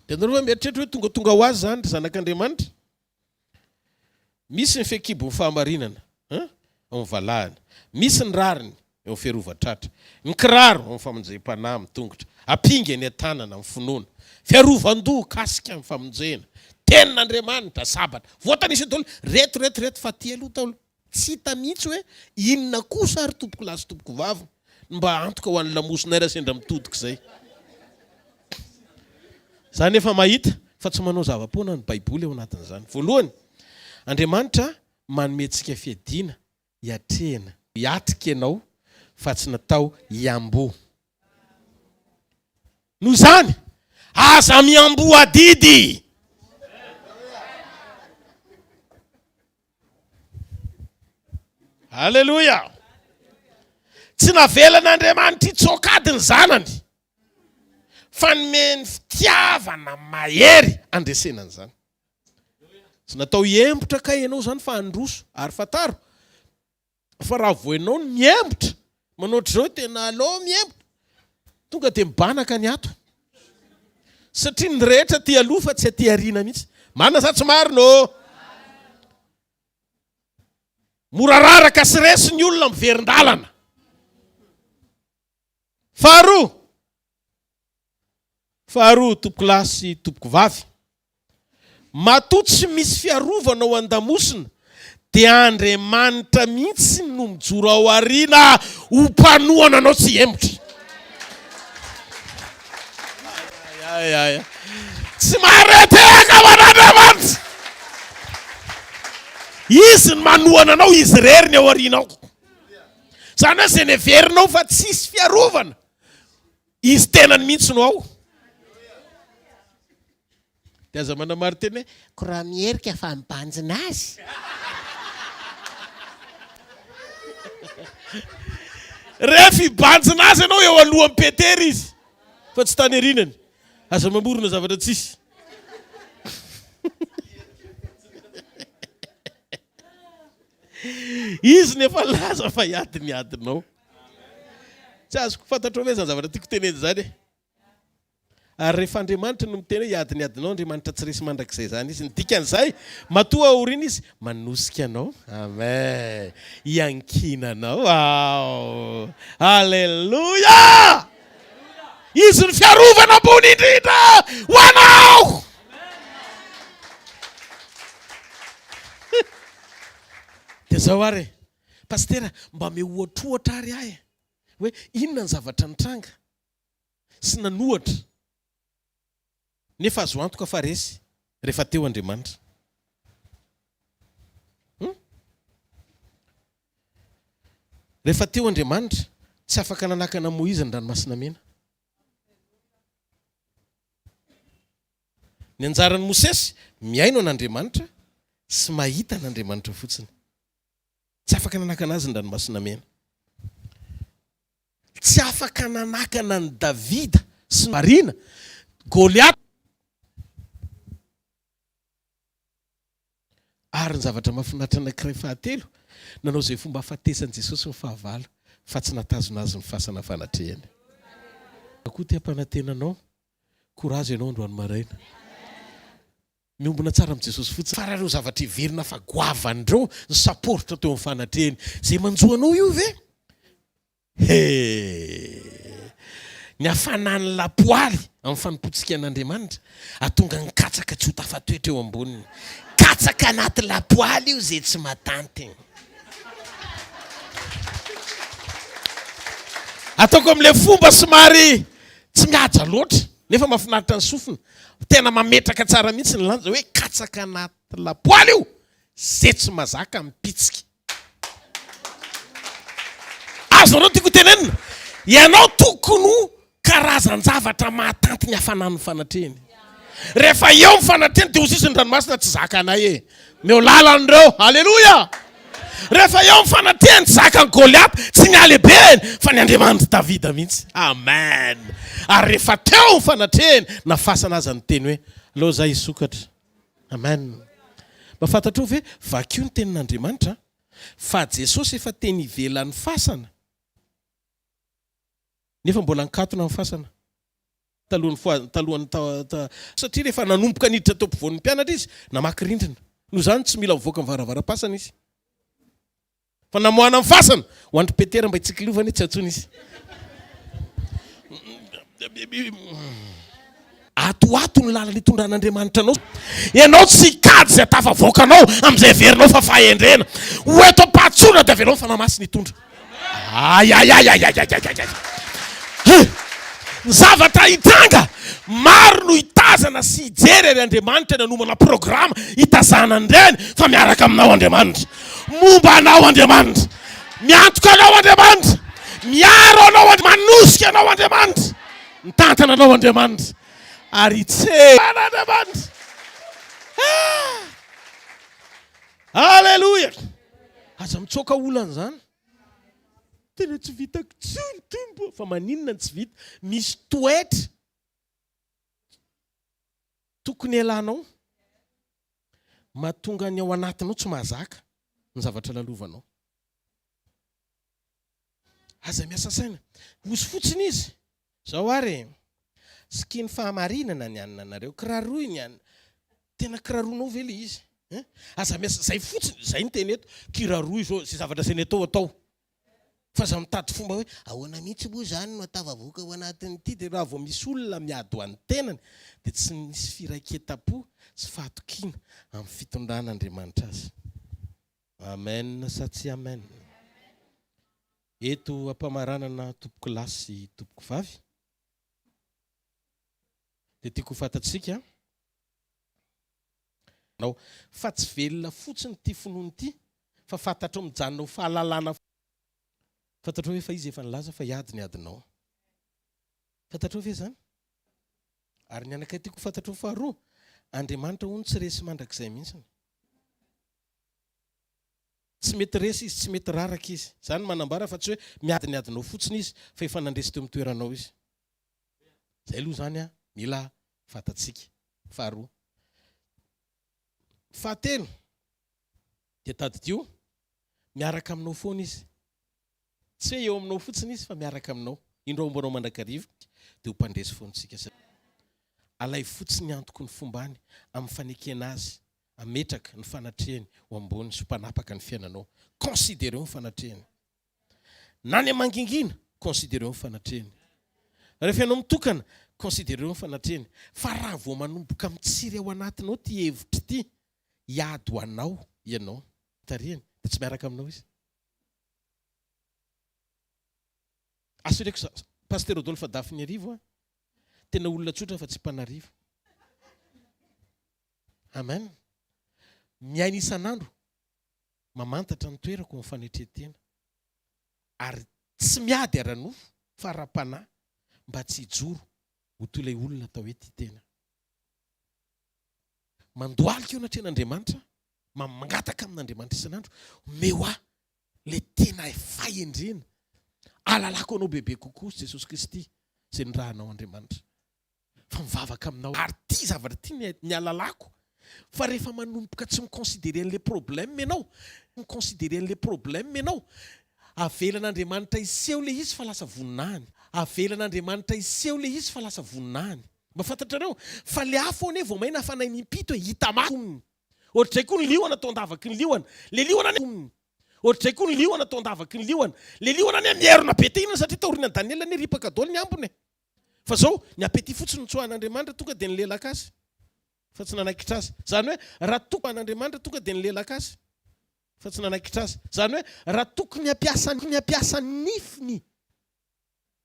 Dia nareo mieritreritra hoe tonga ho azy zany zanak'Andriamanitra. Misy ny fekibo ny fahamarinana ao amin'ny valahana. Misy ny rariny eo amin'ny fiarovan-tratra. Ny kiraro ao amin'ny famonjem-panahy amin'ny tongotra. Apingy eny an-tanana amin'ny finoana. Fiarovan-doha kasika amin'ny famonjena. Tenin'Andriamanitra sabatra. Voatanisa daholo reto fa ty aloha daholo. Tsy hita mihitsy hoe inona kosa ary tompoko lahy sy tompoko vavy mba antoka ho an'ny lamosina ra sendra mitodika izay. Zany efa mahita fa tsy manao zava-poana ny Baiboly ao anatin'izany. Voalohany, Andriamanitra manometsika fiadiana hiatrehana, hiatrika ianao fa tsy natao hiambo. Noho izany, aza miambo adidy. Halleluja. Tsy navelan'Andriamanitra itsokady ny zanany fa nomeny fitiavana mahery andresenana zany. Tsy natao hiembotra ka ianao zany fa androso ary fataro. Fa raha voenao miembotra, manoatra zao tena aloha miembotra, tonga dia mibanaka ny ato. Satria ny rehetra ty aloha fa tsy aty ariana mihitsy. Marina sa tsy marina ô? Mora raraka sy resy ny olona miverin-dalana. Faharoa tompoko lahy sy tompoko vavy. Matoa tsy misy fiarovana ao an-damosina dia Andriamanitra mihitsy no mijoro ao aoriana ho mpanohana anao tsy embotra. Tsy mahareteka man'Andriamanitra. Izy ny manohana anao, izy reriny ao aorianao. Zany hoe zay neverinao fa tsisy fiarovana, izy tenany mihitsy no ao. Dia aza manamary teny hoe koraha mierika fa mibanjina azy. Rehefa ibanjina azy ianao eo alohan'ny Petera izy fa tsy tany erinany. Aza mamorona zavatra tsisy. Izy nefa laza fa hiadiny adinao. Tsy azoko fantatro hoe zany zavatra tiako teneny zany. Ary rehefa Andriamanitra no miteny hoe hiadiny adinao, Andriamanitra tsy resy mandrakizay zany izy. Ny dikan'izay, matoa aoriana izy manosika anao. Amen. Hiankinanao. Halleluja! Izy ny fiarovana ambony indrindra ho anao. Dia zao ary, pastera, mba mihoatrohatra ary ahy hoe inona ny zavatra nitranga sy nanohatra nefa azo antoka fa resy rehefa teo Andriamanitra. Rehefa teo Andriamanitra tsy afaka nanakana Moizy ny ranomasina mena. Ny anjaran'ny Mosesy miaino an'Andriamanitra sy mahita an'Andriamanitra fotsiny. Tsy afaka nanakana azy ny ranomasina mena. Tsy afaka nanakana ny Davida sy Marina, Goliath. Ary ny zavatra mahafinaritra anankiray fahatelo nanao izay fomba hafatesan'i Jesosy ny fahavalo fa tsy natazona azy ny fasana fanatrehany. Akoho te-hampanantenanao, courage ianao androany maraina. Miombona tsara amin'ny Jesosy fotsiny. Fa raha ireo zavatra iverina fa goavandreo ny saporitra teo amin'ny fanatrehany, izay manjoanao io ve? Ny hafanan'ny lapoaly amin'ny fanompotsika an'Andriamanitra atonga ny katsaka tsy ho tafatoetra eo amboniny. Katsaka anaty lapoaly io izay tsy matanty. Ataoko amin'ilay fomba somary tsy mihaja loatra nefa mahafinaritra ny sofina. Tena mametraka tsara mihitsy ny lanja hoe katsaka anaty lapoaly io izay tsy mazaka mipitsika. Azonao tiako tenenina, ianao tokony karazan-javatra mahatanty ny hafanan'ny fanatrehany. Rehefa eo ny fanatrehany dia hozisy ny ranomasina tsy zaka anay e. Meo lalan'ireo, halleluja. Rehefa eo ny fanatrehany tsy zaka ny Goliaty, tsy ny alehibeny fa ny Andriamanitra Davida mihitsy. Amen. Ary rehefa teo ny fanatrehany nafasana azy ny teny hoe aleo zay isokatra. Amen. Mahafantatra ve vakio ny tenin'Andriamanitra fa Jesosy efa teny ivelan'ny fasana. Nefa mbola nikatona amin'ny fasana. Talohany satria rehefa nanomboka niditra teo ampovoan'ny mpianatra izy, namaky rindrina. Noho izany tsy mila mivoaka amin'ny varavara-pasana izy. Fa namohana amin'ny fasana, ho andry Petera mba hitsikilovana tsy atsony izy. Atoato ny lalana itondran'Andriamanitra anao. Ianao tsy hikady izay tafavoakanao amin'izay verinao fa fahendrena. Ho eto am-pahatsona dia avelao fa namasina hitondra. Ny zavatra hitanga maro no hitazana sy hijery ary Andriamanitra nanomana programa hitazanany ireny fa miaraka aminao Andriamanitra. Momba anao Andriamanitra. Miantoka anao Andriamanitra. Miaro anao, manosika anao Andriamanitra. Mitantana anao Andriamanitra. Ary hitsehana Andriamanitra. Halleluja. Aza mitsoaka olana zany. Tena tsy vitako tsony tombo. Fa maninona tsy vita? Misy toetra tokony elanao mahatonga ny ao anatinao tsy mahazaka ny zavatra lalovanao. Aza miasa saina. Osy fotsiny izy. Zao ary skiny fahamarinana ny anina anareo. Kiraroy ny anina. Tena kiraronao ve le izy? Aza miasa zay fotsiny. Zay ny teny eto. Kiraroy zao. Sy zavatra zay atao. Fa za mitady fomba hoe ahoana mihitsy moa zany no atavavoaka ao anatin'ity, dia raha vao misy olona miady ho an'ny tenany dia tsy misy firaiketam-po sy fahatokiana amin'ny fitondran'Andriamanitra azy. Amen sa tsy amen. Eto ampamaranana tompoko lahy sy tompoko vavy dia tiako fantatsika fa tsy velona fotsiny ity finoana ity fa fantatro mijanona ho fahalalana. Fantatrao hoe fa izy efa nilaza fa hiady ny adinao. Fantatrao ve zany? Ary ny anakay tiako fantatrao faharoa, Andriamanitra hono tsy resy mandrakizay mihitsy. Tsy mety resy izy, tsy mety raraka izy. Zany manambara fa tsy hoe miady ny adinao fotsiny izy fa efa nandresy teo amin'ny toeranao izy. Zay aloha zany mila fantatsika. Faharoa. Fahatelo dia tadidio miaraka aminao foana izy. Tsy hoe eo aminao fotsiny izy fa miaraka aminao. Indro mbanao mandrakarivotra dia ho mpandresy foantsika. Alay fotsiny antoko ny fombany amin'ny fanekena azy, ametraka ny fanatrehany ho ambony sy mpanapaka ny fiainanao. Considérez ny fanatrehany. Na ny mangingina, considérez ny fanatrehany. Rehefa ianao mitokana, considérez ny fanatrehany. Fa raha vao manomboka mitsiry ao anatinao ty hevitra ity, hiady ho anao ianao tarihany dia tsy miaraka aminao izy. Asireko Pasteur Rodolphe Dafiny arivo tena olona tsotra fa tsy mpanarivo. Amen. Miaina isan'andro mamantatra ny toerako ny fanetretena ary tsy miady ara-nofo fa ra-panahy mba tsy hijoro ho toy ilay olona atao hoe ty tena. Mandoalika eo anatrehan'Andriamanitra, mangataka amin'Andriamanitra isan'andro, meo le tena fahendrena. Alalako anao bebe kokoa Jesosy Kristy izay nirahanao Andriamanitra. Fa mivavaka aminao ary ty zavatra ty ny alalako Fa rehefa manomboka tsy miconsidérer an'ilay problème ianao, miconsidérer an'ilay problème ianao, avelan'Andriamanitra iseho ilay izy fa lasa voninahiny. Avelan'Andriamanitra iseho ilay izy fa lasa voninahiny. Mba fantatrareo fa le afo ane vao maina afanainy impito hoe hita mako. Ohatray koa ny liona atao andavaky ny liona. Le liona ane ohatray koa ny liona atao andavaky ny liona. Le liona ane mierona be te inona satria taoriana Daniel ane ripaka daholo ny ambony. Fa zao ny appétit fotsiny notsoahan'Andriamanitra tonga dia nilelaka azy. Fa tsy nanaikitra azy. Zany hoe raha tokony an'Andriamanitra tonga dia nilelaka azy. Fa tsy nanaikitra azy. Zany hoe raha tokony hampiasa nifiny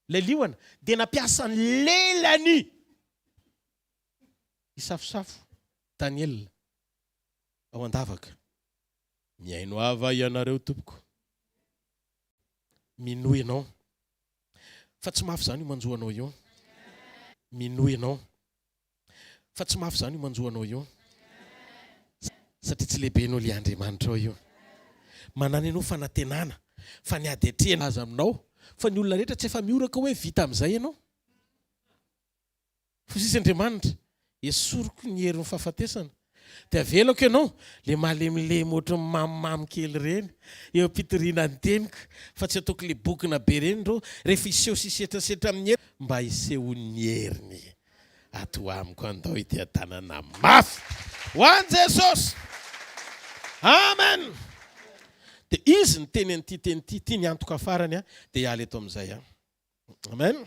le liona dia nampiasa ny lelany isafosafo Daniel ao andavaka. Miaino ava ianareo tompoko. Minoy ianao. Fa tsy mafy zany io manjoanao io. Minoy ianao. Fa tsy mafy zany io manjoanao io. Satria tsy lehibenao le Andriamanitra io. Manana ianao fanantenana, fa ny adetrena azy aminao, fa ny olona rehetra tsy efa mioraka hoe vita amin'izay ianao. Fa sisy Andriamanitra esoroko ny herin'ny fahafatesana. Dia avelako ianao le malemilemy ohatry ny mamimamy kely reny eo ampitoriana ny teniko, fa tsy ataoko le bokina be reny ro rehefa iseho sy setrasetra amin'ny heriny mba isehon'ny heriny ato amiko andao ity an-tanana mafy ho an' Jesosy. Amen. Dia izy ny teny an'ity teny ity, tia ny antoka farany dia hiala eto amin'izay. Amen.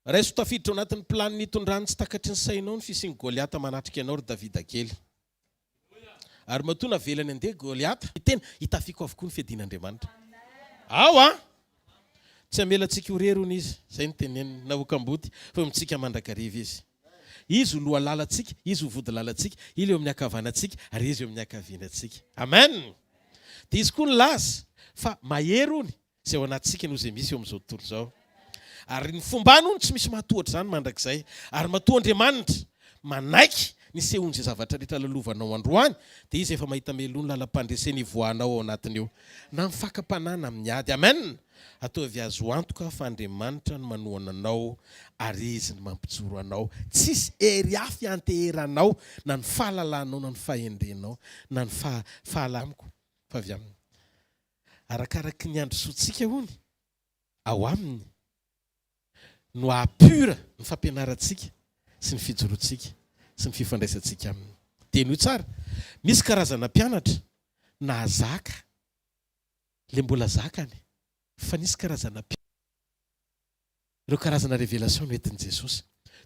Raiso tafiditra ao anatin'ny planiny hitondrany tsy takatry ny sainao ny fisian'ny Goliata manatrika ianao ry Davida kely. Ary matoa navelany andeha Goliata, tena hitafiko avokoa ny fiadian'Andriamanitra. Ao tsy amelantsika horerony izy, zay ny teneniny nahoakamboty, fa mitsika mandrakariva izy. Izy ho loha lalantsika, izy ho vody lalantsika, izy eo amin'ny akavanantsika, ary izy eo amin'ny akavianantsika. Amen. Dia izy koa ny laza fa mahery hony izay ao anatsika noho izay misy eo amin'izao tontolo izao. Ary ny fombany hony tsy misy mahatohatra zany mandrakizay. Ary matoa Andriamanitra manaiky ny sehony izay zavatra rehetra lalovanao androany, dia izy efa mahita melony lalam-pandreseny ivoanao ao anatiny eo. Na mifakapanana amin'ny ady. Amen. Ataovy azo antoka fa Andriamanitra no manohana anao ary izy ny mampijoro anao. Tsisy hery hafa anteheranao na ny fahalalanao na ny fahendrenao na ny fahalamiko fa avy aminy. Arakaraky ny androsoantsika hony ao aminy no apura ny fampianarantsika sy ny fijoroantsika sy ny fifandraisantsika aminy. Teny io tsara. Misy karazana mpianatra na zaka le mbola zakany, fa nisy karazana ireo karazana révélation entin'i Jesosy.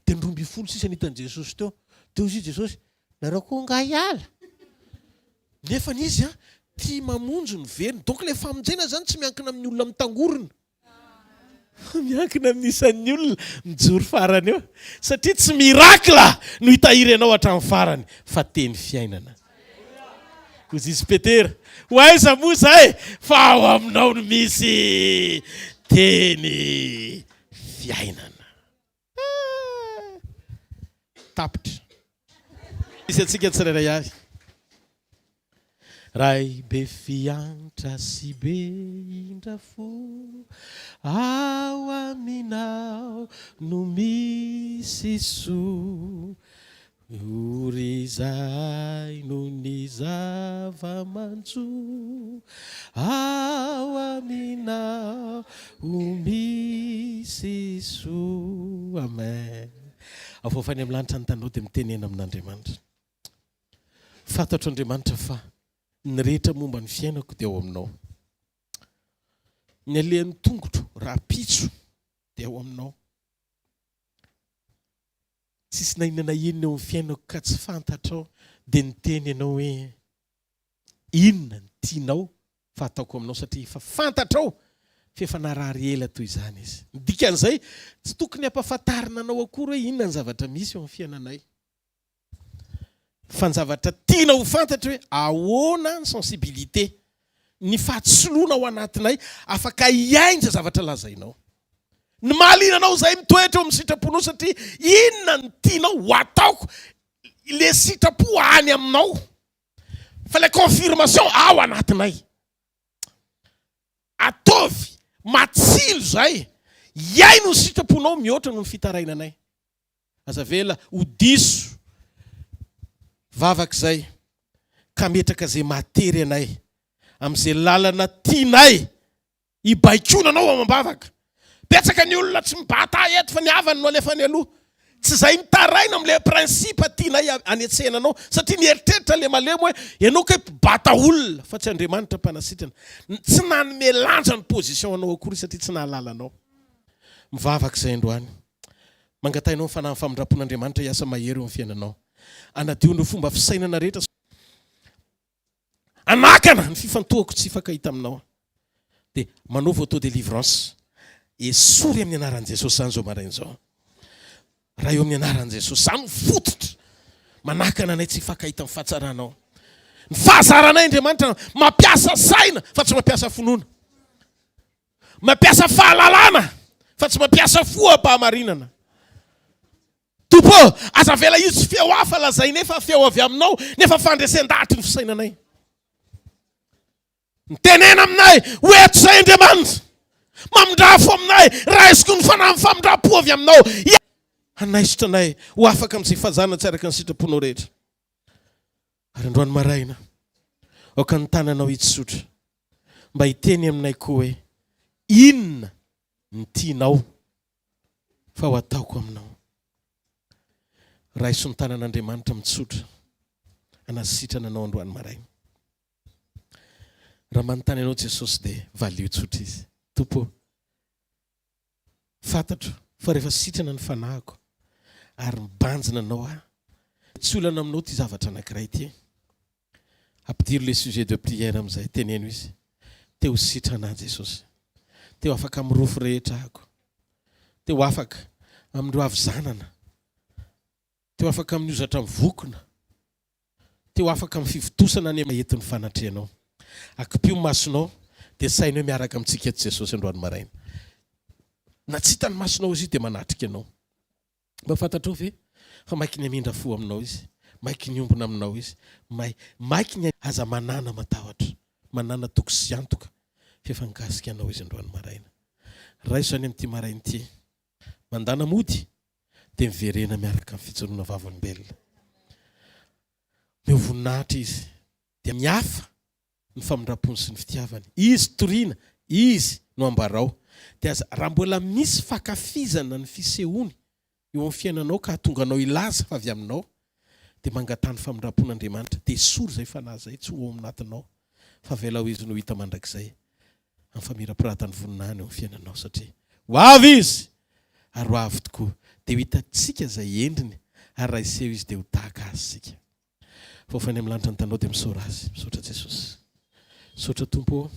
Dia ny 12 sisa nitan'i Jesosy teo. Teo izy Jesosy nareo koa ngaiala. Nefa izy tia mamonjo ny veriny. Donc le famonjena zany tsy miankina amin'ny olona mitangorona. Miankina amin'ny isan'ny olona mijoro farany eo. Satria tsy mirakla no hitahiry anao hatramin'ny farany, fa teny fiainana. Kozy izy Petera, ho aiza moa zay fa ao aminao no misy teny fiainana. Tapitra. Misy antsika tsirairay avy. Ray be fiantra sy be indrafo ao aminao no misy soa. Ory izay no ny zava-manjo ao aminao ho misy soa. Amen. Avofany amin'ny lanitra ny tanao dia mitenena amin'Andriamanitra. Fantatro Andriamanitra fa ny rehetra momba ny fiainako dia ao aminao. Ny alehan'ny tongotro rapitso dia ao aminao. Tsisy na inona na inona eo amin'ny fiainako ka tsy fantatrao dia niteny ianao hoe inona ny tianao fa ataoko aminao satria efa fantatrao fa efa narary ela toy izany izy. Ny dikan'izay tsy tokony hampafantarina anao akory hoe inona ny zavatra misy eo amin'ny fiainanay. Fa ny zavatra tiana ho fantatra hoe ahoana ny sensibilité, ny fahatsoloana ao anatinay afaka hiainja zavatra lazainao. Ny mahaliana anao izay mitoetra eo amin'ny sitraponao satria inona ny tianao ho ataoko, le sitrapo any aminao. Fa le confirmation ao anatinay. Ataovy matsilo zay, iaino ny sitraponao mihoatra noho ny fitarainanay. Aza vela ho diso vavak'izay ka metraka zay matery anay amin'izay lalana tianay hibaikona anao amam-bavaka. Betsaka ny olona tsy mibata eto fa niavany no alefa ny aloha. Tsy izay mitaraina amin'ilay prinsipa tianay anetsena anao satria nieritreritra le malemo hoe ianao ka mpibata olona fa tsy Andriamanitra mpanasitrana. Tsy nanome lanja ny position anao akory satria tsy nahalala anao. Mivavaka izay androany. Mangatainao ny fanahy ny famindrapon'Andriamanitra hiasa mahery eo amin'ny fiainanao. Anadio ny fomba fisainana rehetra. Anakana ny fifantohako tsy fakahita aminao. Dia manaova auto-délivrance. Esory amin'ny anaran'i Jesosy izany izao maraina izao. Raha eo amin'ny anaran'i Jesosy izany fototra. Manakana anay tsy fakahita amin'ny fahatsaranao. Ny fahazaranay Andriamanitra mampiasa saina fa tsy mampiasa finoana. Mampiasa fahalalana fa tsy mampiasa foham-pahamarinana. Tompo, aza vela izy feo hafa lazay nefa feo avy aminao nefa fandresen-dahatry ny fisainanay. Nitenena aminay hoeto izay Andriamanitra. Mamindrafo aminay raha isiko ny fanahy ny famindram-po avy aminao. Anaisitra anay ho afaka amin'izay fahazana tsy araka ny sitraponao rehetra. Ary androany maraina aoka ny tananao hitsotra mba hiteny aminay koa hoe inona ny tianao fa ho ataoko aminao. Raha iso ny tanan'Andriamanitra mitsotra anasitrana anao androany maraina. Raha manontany anao Jesosy dia valio tsotra izy. Tompo, fantatro fa rehefa sitrana ny fanahiko ary mibanjina anao tsy olana aminao ty zavatra anankiray ty. Ampidiry le sujet de prière amin'izay teneno izy. Teo sitrana Jesosy. Teo afaka amin'ny rofo rehetra ahako. Teo afaka amin'ireo havizanana. Teo afaka amin'ny ozatra mivokona. Teo afaka amin'ny fivitosana ny maheton'ny fanatrehanao. Akipio masonao dia sainao miaraka amintsika eto Jesosy androany maraina. Na tsy hitany masonao izy dia manatrika anao. Mba fantatrao ve fa maiky ny amindra fo aminao izy, maiky ny ombona aminao izy, maiky ny aza manana matahotra, manana toko sy antoka fifangasika anao izy androany maraina. Raha iso any amin'ity maraina ity mandana mody dia miverena miaraka amin'ny fijoroana vavolombelona. Mivoninahitra izy dia mihafa ny famindrapony sy ny fitiavany. Izy toriana, izy no ambarao. Dia raha mbola misy fakafizana ny fisehoany eo amin'ny fiainanao ka hatonga anao ilaza fa avy aminao dia mangatany famindrapon'Andriamanitra dia esory izay fanahy izay tsy ho aminatinao fa avela ho izy no hita mandrakizay amin'ny famirapiratany voninahiny eo amin'ny fiainanao satria ho avy izy ary ho avy tokoa dia ho hitantsika izay endriny ary raha iseho izy dia ho tahaka azy sika. Fofany amin'ny lanitra ny tanao dia misaora azy. Misaotra Jesosy. Misaotra Tompo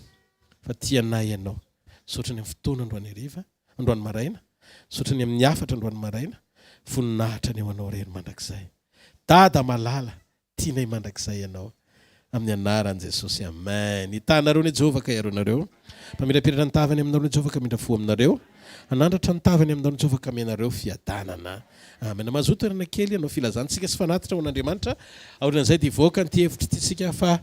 fa tianay ianao. Misaotra ny amin'ny fotoana androany hariva, androany maraina. Misaotra ny amin'ny hafatra androany maraina. Voninahitra ny eo anao rery mandrakizay. Dada malala, tianay mandrakizay ianao. Amin'ny anaran'i Jesosy. Amen. Hitanareo ny Jehovah ka iarona-nareo. Mpamirapiratra ny tavany aminareo ny Jehovah ka mindra-fo aminareo. Anandratra ny tavany aminareo ny Jehovah ka amenareo fiadanana. Amen. Mazoto erana kely ianao filazantsika sy fanatitra ho an'Andriamanitra. Aorinan'izay dia voaka ny ty hevitra ity tsika fa